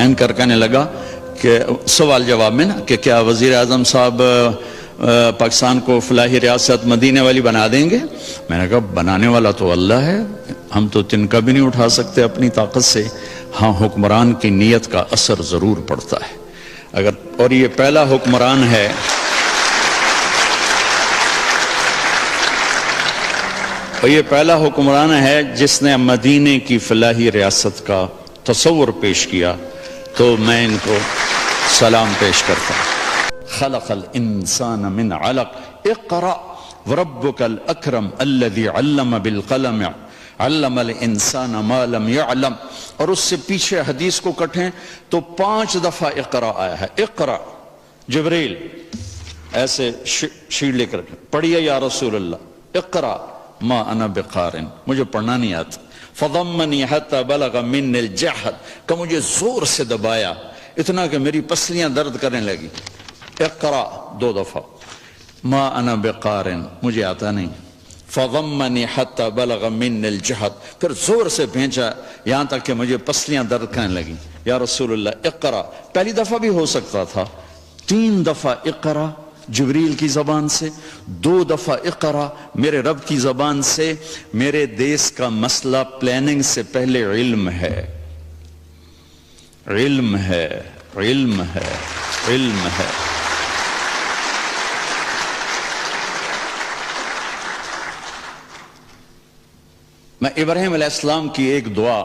Anchor کہنے لگا کہ سوال جواب میں نا کہ کیا وزیر اعظم صاحب پاکستان کو فلاحی ریاست مدینے والی بنا دیں گے؟ میں نے کہا بنانے والا تو اللہ ہے، ہم تو تنکا بھی نہیں اٹھا سکتے اپنی طاقت سے، ہاں حکمران کی نیت کا اثر ضرور پڑتا ہے اگر، اور یہ پہلا حکمران ہے جس نے مدینے کی فلاحی ریاست کا تصور پیش کیا، تو میں ان کو سلام پیش کرتا ہوں۔ خلق الانسان من علق اقرأ وربك الاکرم الذي علم بالقلم علم الانسان ما لم يعلم، اور اس سے پیچھے حدیث کو کٹیں تو 5 دفعہ اقرا آیا ہے۔ اقرا، جبریل ایسے شیٹ لے کر پڑھیے یا رسول اللہ، اقرا ما انا بقارن، مجھے پڑھنا نہیں آتا، فضمنی حتی بلغ من الجحد، کہ مجھے زور سے دبایا اتنا کہ میری پسلیاں درد کرنے لگی۔ اقرا 2 دفعہ، ما انا بقارن، مجھے آتا نہیں، فضمنی حتی بلغ من الجحد، پھر زور سے بھینچا یہاں تک کہ مجھے پسلیاں درد کرنے لگی۔ یا رسول اللہ اقرا، پہلی دفعہ بھی ہو سکتا تھا، 3 دفعہ اقرا جبریل کی زبان سے، 2 دفعہ اقرا میرے رب کی زبان سے۔ میرے دیس کا مسئلہ پلاننگ سے پہلے علم ہے، علم ہے، علم ہے، علم ہے۔ میں ابراہیم علیہ السلام کی ایک دعا،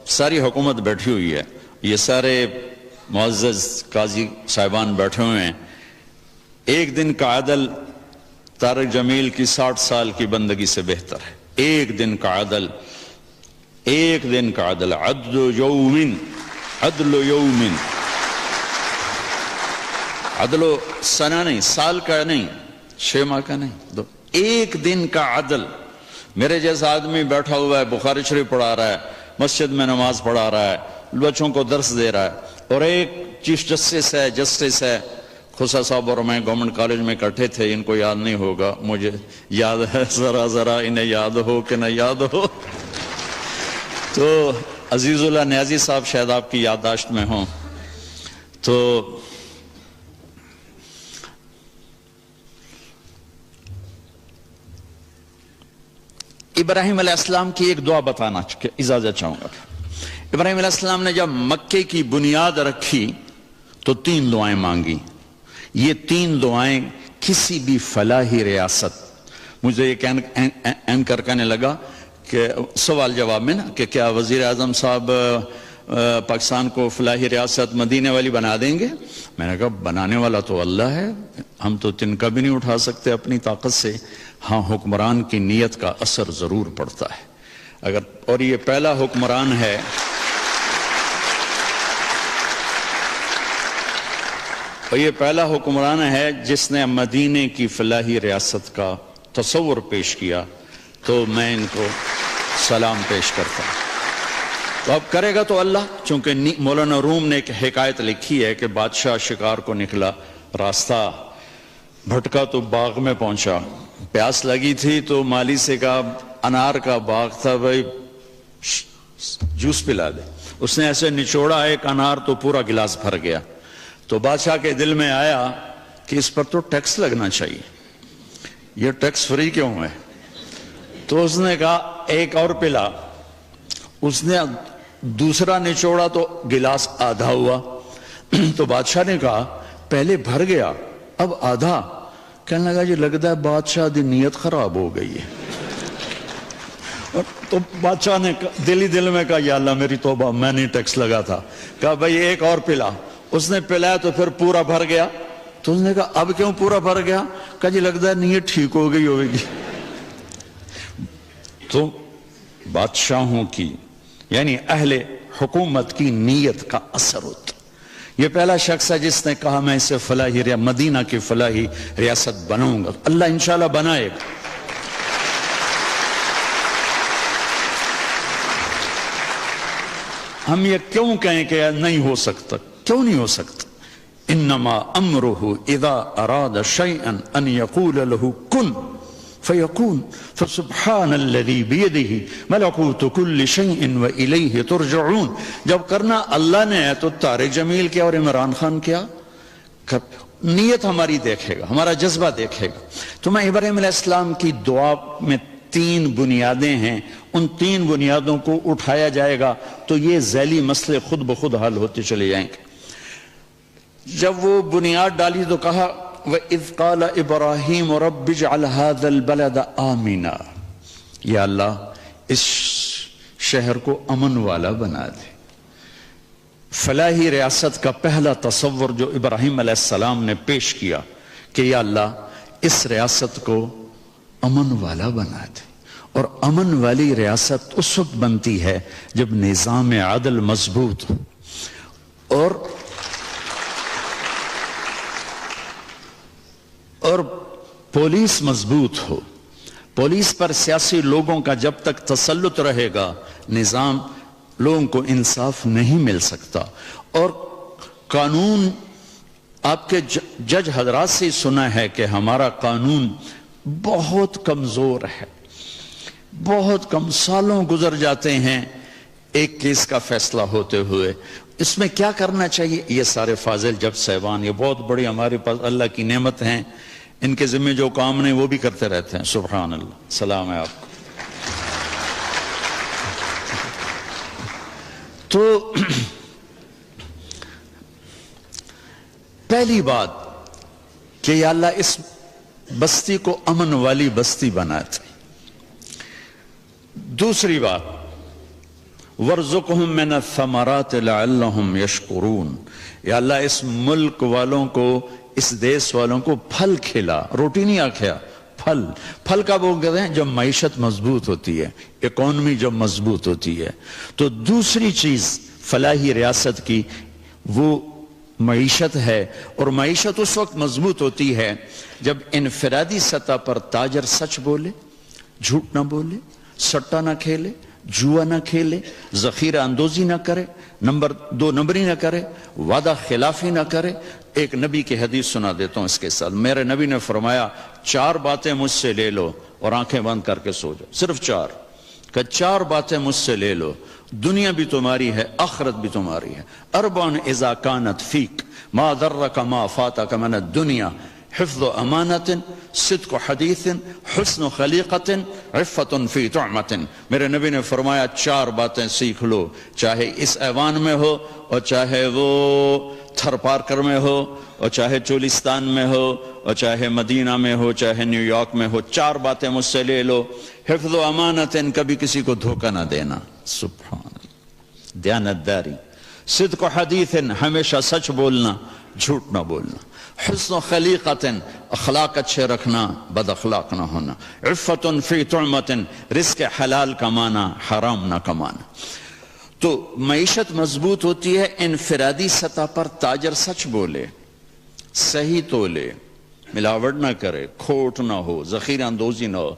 ساری حکومت بیٹھی ہوئی ہے، یہ سارے معزز قاضی صاحبان بیٹھے ہوئے ہیں، ایک دن کا عدل طارق جمیل کی 60 سال کی بندگی سے بہتر ہے۔ ایک دن کا عدل، ایک دن کا عدل، عدل یومن، عدل یومن، عدل سنہ نہیں، سال کا نہیں، 6 ماہ کا نہیں، ایک دن کا عدل۔ میرے جیسا آدمی بیٹھا ہوا ہے، بخاری شریف پڑھا رہا ہے، مسجد میں نماز پڑھا رہا ہے، بچوں کو درس دے رہا ہے، اور ایک چیف جسٹس ہے، خسا صاحب اور میں گورنمنٹ کالج میں اکٹھے تھے، ان کو یاد نہیں ہوگا، مجھے یاد ہے، ذرا انہیں یاد ہو کہ نہ یاد ہو، تو عزیز اللہ نیازی صاحب شاید آپ کی یادداشت میں ہوں، تو ابراہیم علیہ السلام کی ایک دعا بتانا اجازت چاہوں گا۔ ابراہیم علیہ السلام نے جب مکے کی بنیاد رکھی تو 3 دعائیں مانگی۔ یہ 3 دعائیں کسی بھی فلاحی ریاست، مجھے ایک اینکر کہنے لگا کہ سوال جواب میں نا کہ کیا وزیر اعظم صاحب پاکستان کو فلاحی ریاست مدینے والی بنا دیں گے؟ میں نے کہا بنانے والا تو اللہ ہے، ہم تو تنکا بھی نہیں اٹھا سکتے اپنی طاقت سے، ہاں حکمران کی نیت کا اثر ضرور پڑتا ہے اگر، اور یہ پہلا حکمران ہے جس نے مدینے کی فلاحی ریاست کا تصور پیش کیا، تو میں ان کو سلام پیش کرتا ہوں۔ تو اب کرے گا تو اللہ، چونکہ مولانا روم نے ایک حکایت لکھی ہے کہ بادشاہ شکار کو نکلا، راستہ بھٹکا تو باغ میں پہنچا، پیاس لگی تھی تو مالی سے کہا انار کا باغ تھا، بھائی جوس پلا دے، اس نے ایسے نچوڑا ایک انار تو پورا گلاس بھر گیا، تو بادشاہ کے دل میں آیا کہ اس پر تو ٹیکس لگنا چاہیے، یہ ٹیکس فری کیوں ہے؟ تو اس نے کہا ایک اور پلا، اس نے دوسرا نچوڑا تو گلاس آدھا ہوا، تو بادشاہ نے کہا پہلے بھر گیا اب آدھا، کہنے لگا جی لگتا ہے بادشاہ دی نیت خراب ہو گئی ہے، تو بادشاہ نے دل میں کہا یا اللہ میری توبہ، میں نہیں ٹیکس لگا تھا، کہا بھائی ایک اور پلا، اس نے پلایا تو پھر پورا بھر گیا، تو اس نے کہا اب کیوں پورا بھر گیا؟ کہا جی لگتا ہے نیت ٹھیک ہو گئی ہوگی۔ تو بادشاہوں کی یعنی اہل حکومت کی نیت کا اثر ہوتا۔ یہ پہلا شخص ہے جس نے کہا میں اسے فلاحی مدینہ کی فلاحی ریاست بناؤں گا، اللہ انشاءاللہ بنائے گا۔ ہم یہ کیوں کہیں کہ نہیں ہو سکتا؟ کیوں نہیں ہو سکتا؟ انما امرہ اذا اراد شیئا ان یقول له کن، فیکون فسبحان الذی بیدہ ملکوت کل شیء والیہ ترجعون. جب کرنا اللہ نے ہے تو طارق جمیل کیا اور عمران خان کیا؟ نیت ہماری دیکھے گا، ہمارا جذبہ دیکھے گا. تو میں ابراہیم علیہ السلام کی دعا میں 3 بنیادیں ہیں، ان 3 بنیادوں کو اٹھایا جائے گا تو یہ ذیلی مسئلے خود بخود حل ہوتے چلے جائیں گے. جب وہ بنیاد ڈالی تو کہا وَإِذْ قَالَ إِبْرَاهِيمُ رَبِّ اجْعَلْ هَذَا الْبَلَدَ آمِنًا، یا اللہ اس شہر کو امن والا بنا دے. فلاحی ریاست کا پہلا تصور جو ابراہیم علیہ السلام نے پیش کیا کہ یا اللہ اس ریاست کو امن والا بنا دے. اور امن والی ریاست اس وقت بنتی ہے جب نظام عدل مضبوط ہو اور پولیس مضبوط ہو. پولیس پر سیاسی لوگوں کا جب تک تسلط رہے گا نظام لوگوں کو انصاف نہیں مل سکتا. اور قانون آپ کے جج حضرات سے سنا ہے کہ ہمارا قانون بہت کمزور ہے، بہت کم سالوں گزر جاتے ہیں ایک کیس کا فیصلہ ہوتے ہوئے. اس میں کیا کرنا چاہیے؟ یہ سارے فاضل جب صاحبان یہ بہت بڑی ہمارے پاس اللہ کی نعمت ہیں، ان کے ذمہ جو کام نہیں وہ بھی کرتے رہتے ہیں. سبحان اللہ، سلام ہے آپ کو. تو پہلی بات کہ یا اللہ اس بستی کو امن والی بستی بناتے. دوسری بات وَارْزُقْهُم مِّنَ الثَّمَرَاتِ لَعَلَّهُمْ يَشْكُرُونَ، یا اللہ اس ملک والوں کو، اس دیس والوں کو پھل کھلا، روٹی نہیں آکھیا، پھل. پھل کا وہ کہتے ہیں جب معیشت مضبوط ہوتی ہے، اکانومی جب مضبوط ہوتی ہے. تو دوسری چیز فلاحی ریاست کی وہ معیشت ہے. اور معیشت اس وقت مضبوط ہوتی ہے جب انفرادی سطح پر تاجر سچ بولے، جھوٹ نہ بولے، سٹا نہ کھیلے، جوا نہ کھیلے، ذخیرہ اندوزی نہ کرے، دو نمبری نہ کرے، وعدہ خلافی نہ کرے. ایک نبی کی حدیث سنا دیتا ہوں اس کے ساتھ. میرے نبی نے فرمایا 4 باتیں مجھ سے لے لو اور آنکھیں بند کر کے سو جاؤ. صرف 4 کہ 4 باتیں مجھ سے لے لو، دنیا بھی تمہاری ہے، آخرت بھی تمہاری ہے. 4 اذا کانت فیک ما ضرک ما فاتک من الدنیا حفظ امانت صدق حدیث حسن خلیقت عفت فی طعمت. میرے نبی نے فرمایا 4 باتیں سیکھ لو، چاہے اس ایوان میں ہو اور چاہے وہ تھر پارکر میں ہو اور چاہے چولستان میں ہو اور چاہے مدینہ میں ہو چاہے نیو یارک میں ہو. 4 باتیں مجھ سے لے لو. حفظ و امانت، کبھی کسی کو دھوکہ نہ دینا، سبحان اللہ، دیانت داری. صدق و حدیث، ہمیشہ سچ بولنا، جھوٹ نہ بولنا. حسن و خلیقت، اخلاق اچھے رکھنا، بد اخلاق نہ ہونا. عفت فی طعمت، رزق حلال کمانا، حرام نہ کمانا. تو معیشت مضبوط ہوتی ہے انفرادی سطح پر تاجر سچ بولے، صحیح تولے، ملاوٹ نہ کرے، کھوٹ نہ ہو، ذخیرہ اندوزی نہ ہو.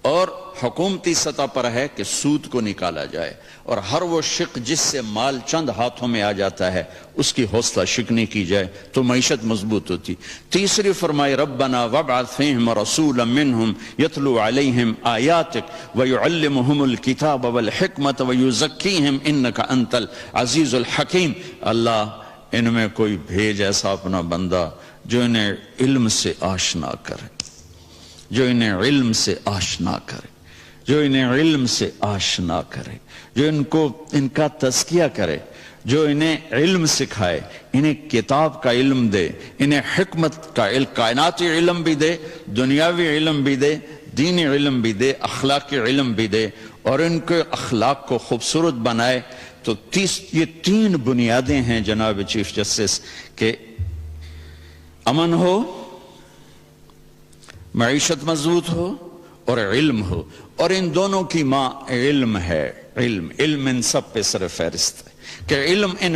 اور حکومتی سطح پر ہے کہ سود کو نکالا جائے اور ہر وہ شق جس سے مال چند ہاتھوں میں آ جاتا ہے اس کی حوصلہ شکنی کی جائے تو معیشت مضبوط ہوتی. تیسری فرمائی ربنا وابعث فیہم رسولا منہم یتلو علیہم آیاتک ویعلمہم الکتاب والحکمت ویزکیہم انک انت العزیز الحکیم. اللہ ان میں کوئی بھیج ایسا اپنا بندہ جو انہیں علم سے آشنا کرے، جو انہیں علم سے آشنا کرے، جو انہیں علم سے آشنا کرے، جو ان کا تزکیہ کرے، جو انہیں علم سکھائے، انہیں کتاب کا علم دے، انہیں حکمت کا علم، کائناتی علم بھی دے، دنیاوی علم بھی دے، دینی علم بھی دے، اخلاقی علم بھی دے، اور ان کے اخلاق کو خوبصورت بنائے. تو یہ 3 بنیادیں ہیں جناب چیف جسٹس کہ امن ہو، معیشت مضبوط ہو اور علم ہو. اور ان دونوں کی ماں علم ہے. علم ان سب پہ سر فہرست ہے کہ علم ان